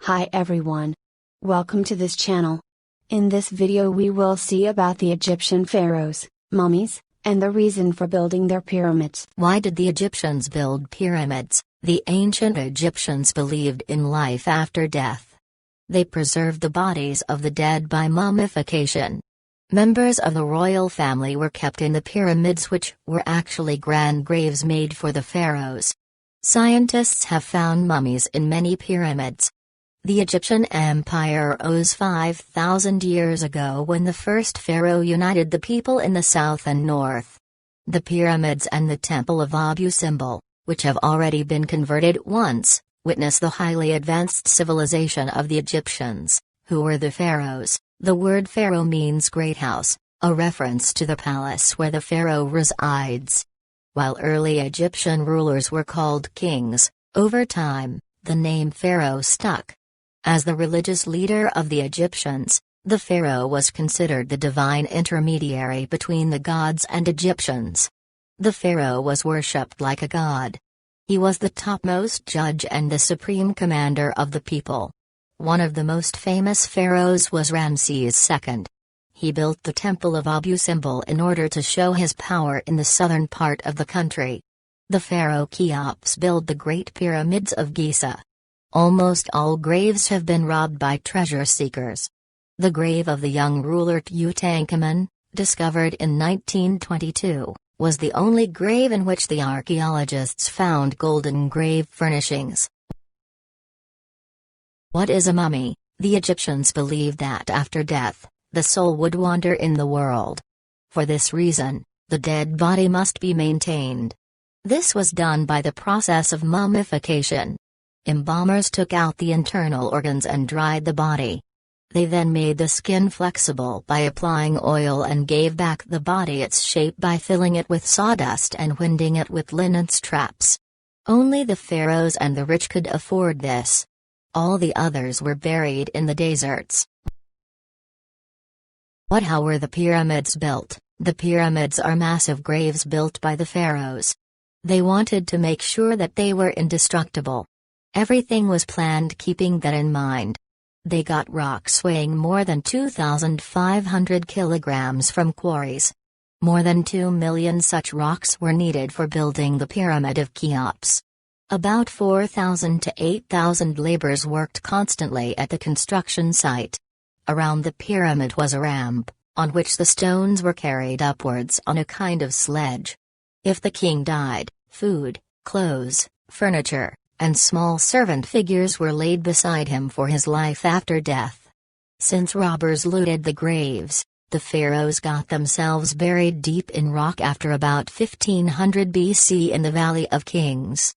Hi everyone. Welcome to this channel. In this video we will see about the Egyptian pharaohs, mummies, and the reason for building their pyramids. Why did the Egyptians build pyramids? The ancient Egyptians believed in life after death. They preserved the bodies of the dead by mummification. Members of the royal family were kept in the pyramids, which were actually grand graves made for the pharaohs. Scientists have found mummies in many pyramids. The Egyptian Empire owes 5,000 years ago when the first pharaoh united the people in the south and north. The pyramids and the Temple of Abu Simbel, which have already been converted once, witness the highly advanced civilization of the Egyptians, who were the pharaohs. The word pharaoh means great house, a reference to the palace where the pharaoh resides. While early Egyptian rulers were called kings, over time, the name pharaoh stuck. As the religious leader of the Egyptians, the pharaoh was considered the divine intermediary between the gods and Egyptians. The pharaoh was worshipped like a god. He was the topmost judge and the supreme commander of the people. One of the most famous pharaohs was Ramses II. He built the Temple of Abu Simbel in order to show his power in the southern part of the country. The pharaoh Cheops built the Great Pyramids of Giza. Almost all graves have been robbed by treasure seekers. The grave of the young ruler Tutankhamun, discovered in 1922, was the only grave in which the archaeologists found golden grave furnishings. What is a mummy? The Egyptians believed that after death, the soul would wander in the world. For this reason, the dead body must be maintained. This was done by the process of mummification. Embalmers took out the internal organs and dried the body. They then made the skin flexible by applying oil and gave back the body its shape by filling it with sawdust and winding it with linen straps. Only the pharaohs and the rich could afford this. All the others were buried in the deserts. How were the pyramids built? The pyramids are massive graves built by the pharaohs. They wanted to make sure that they were indestructible. Everything was planned keeping that in mind. They got rocks weighing more than 2,500 kilograms from quarries. More than 2 million such rocks were needed for building the Pyramid of Cheops. About 4,000 to 8,000 laborers worked constantly at the construction site. Around the pyramid was a ramp, on which the stones were carried upwards on a kind of sledge. If the king died, food, clothes, furniture, and small servant figures were laid beside him for his life after death. Since robbers looted the graves, the pharaohs got themselves buried deep in rock after about 1500 BC in the Valley of Kings.